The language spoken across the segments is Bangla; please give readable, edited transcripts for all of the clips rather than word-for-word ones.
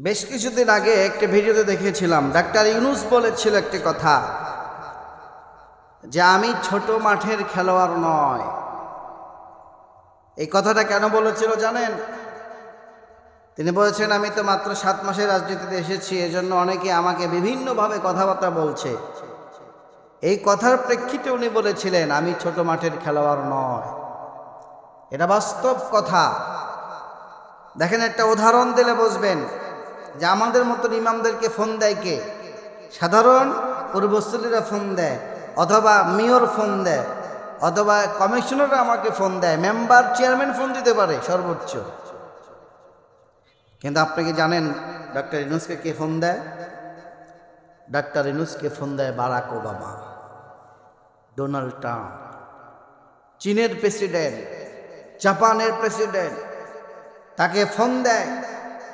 বেশ কিছুদিন আগে একটি ভিডিওতে দেখেছিলাম ডাক্তার ইউনূস বলেছিল একটি কথা যে আমি ছোট মাঠের খেলোয়াড় নয়। এই কথাটা কেন বলেছিল জানেন? তিনি বলেছেন আমি তো মাত্র 7 মাসের রাজনীতিতে এসেছি, এজন্য অনেকে আমাকে বিভিন্নভাবে কথাবার্তা বলছে। এই কথার প্রেক্ষিতে উনি বলেছিলেন আমি ছোট মাঠের খেলোয়াড় নয়। এটা বাস্তব কথা। দেখেন, একটা উদাহরণ দিলে বুঝবেন যে আমাদের মতন ইমামদেরকে ফোন দেয় কে? সাধারণ পূর্বস্থলীরা ফোন দেয়, অথবা মেয়র ফোন দেয়, অথবা কমিশনাররা আমাকে ফোন দেয়, মেম্বার চেয়ারম্যান ফোন দিতে পারে সর্বোচ্চ। কিন্তু আপনি কি জানেন ডাক্তার ইউনূসকে কে ফোন দেয়? ডাক্তার ইউনূসকে ফোন দেয় বারাক ওবামা, ডোনাল্ড ট্রাম্প, চীনের প্রেসিডেন্ট, জাপানের প্রেসিডেন্ট, তাকে ফোন দেয়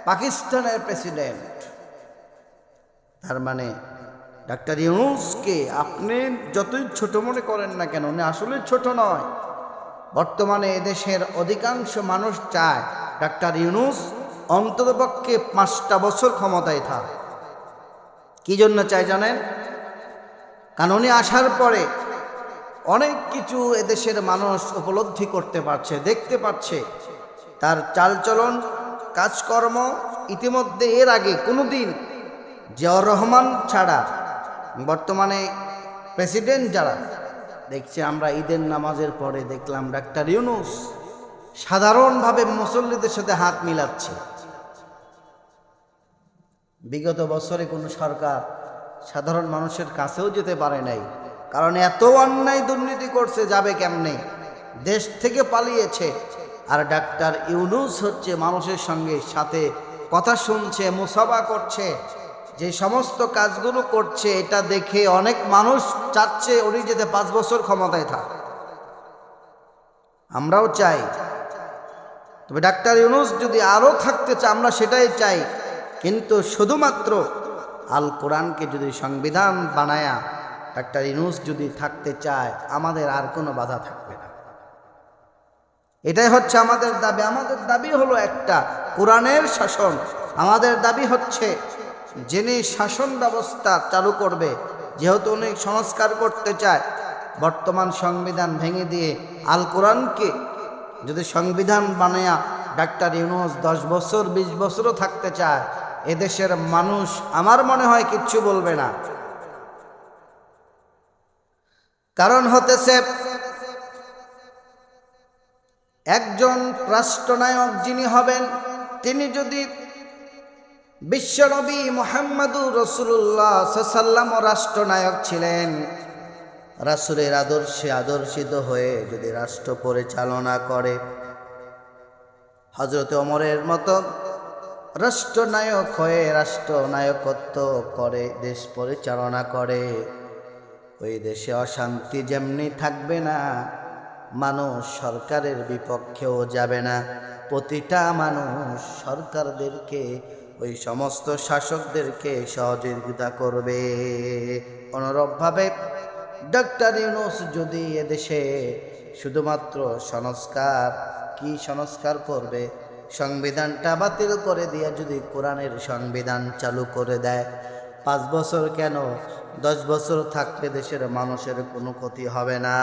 পাকিস্তানের প্রেসিডেন্ট। তার মানে ডাক্তার ইউনূসকে আপনি যতই ছোট মনে করেন না কেন, উনি আসলে ছোট নয়। বর্তমানে এদেশের অধিকাংশ মানুষ চায় ডাক্তার ইউনূস অন্ততপক্ষে 5টা বছর ক্ষমতায় থাক। কি জন্য চায় জানেন? কারণ উনি আসার পরে অনেক কিছু এদেশের মানুষ উপলব্ধি করতে পারছে, দেখতে পাচ্ছে। তার চালচলন, কাজকর্ম ইতিমধ্যে এর আগে কোনোদিন জিয়াউর রহমান ছাড়া বর্তমানে প্রেসিডেন্ট যারা দেখছে, আমরা ঈদের নামাজের পরে দেখলাম ডাক্তার ইউনূস সাধারণভাবে মুসল্লিদের সাথে হাত মিলাচ্ছে। বিগত বছরে কোনো সরকার সাধারণ মানুষের কাছেও যেতে পারে নাই, কারণ এত অন্যায় দুর্নীতি করছে, যাবে কেমনে? দেশ থেকে পালিয়েছে। আর ডাক্তার ইউনূস হচ্ছে মানুষের সঙ্গে সাথে কথা শুনছে, মুসাফা করছে, যে সমস্ত কাজগুলো করছে, এটা দেখে অনেক মানুষ চাচ্ছে উনি যেতে 5 বছর ক্ষমতায় থাক। আমরাও চাই, তবে ডাক্তার ইউনূস যদি আরও থাকতে চায় আমরা সেটাই চাই, কিন্তু শুধুমাত্র আল কোরআনকে যদি সংবিধান বানায়া ডাক্তার ইউনূস যদি থাকতে চায়, আমাদের আর কোনো বাধা থাকবে না। এটাই হচ্ছে আমাদের দাবি। আমাদের দাবি হলো একটা, কোরআনের শাসন। আমাদের দাবি হচ্ছে যিনি শাসন ব্যবস্থা চালু করবে, যেহেতু উনি সংস্কার করতে চায়, বর্তমান সংবিধান ভেঙে দিয়ে আল কোরআনকে যদি সংবিধান বানায়া ডাক্তার ইউনূস 10 বছর 20 বছরও থাকতে চায়, এদেশের মানুষ আমার মনে হয় কিচ্ছু বলবে না। কারণ হতেছে একজন রাষ্ট্রনায়ক যিনি হবেন, তিনি যদি বিশ্বনবী মুহাম্মদুর রাসূলুল্লাহ সাল্লাল্লাহু আলাইহি ওয়াসাল্লাম রাষ্ট্রনায়ক ছিলেন, রাসূলের আদর্শে আদর্শিত হয়ে যদি রাষ্ট্র পরিচালনা করে, হযরত ওমরের মতো রাষ্ট্রনায়ক হয়ে রাষ্ট্রনায়কত্ব করে দেশ পরিচালনা করে, ওই দেশে অশান্তি যেমনি থাকবে না, মানুষ সরকারের বিপক্ষেও যাবে না। প্রতিটা মানুষ সরকারদেরকে, ওই সমস্ত শাসকদেরকে সহযোগিতা করবে। অনুরূপভাবে ডাক্তার ইউনূস যদি এদেশে শুধুমাত্র সংস্কার করবে, সংবিধানটা বাতিল করে দিয়ে যদি কোরআনের সংবিধান চালু করে দেয়, 5 বছর কেন 10 বছর থাকলে দেশের মানুষের কোনো ক্ষতি হবে না।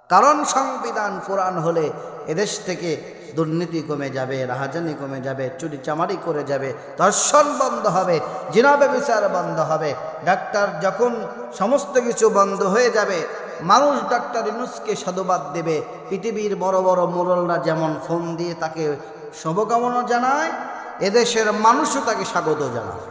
কারণ সংবিধান কোরআন হলে এদেশ থেকে দুর্নীতি কমে যাবে, রাহাজানি কমে যাবে, চুরি চামারি করে যাবে, ধর্ষণ বন্ধ হবে, জিনা ব্যভিচার বন্ধ হবে। ডাক্তার যখন সমস্ত কিছু বন্ধ হয়ে যাবে, মানুষ ডাক্তার ইউনূসকে সাধুবাদ দেবে। পৃথিবীর বড় বড় মোড়লরা যেমন ফোন দিয়ে তাকে শুভকামনা জানায়, এদেশের মানুষও তাকে স্বাগত জানায়।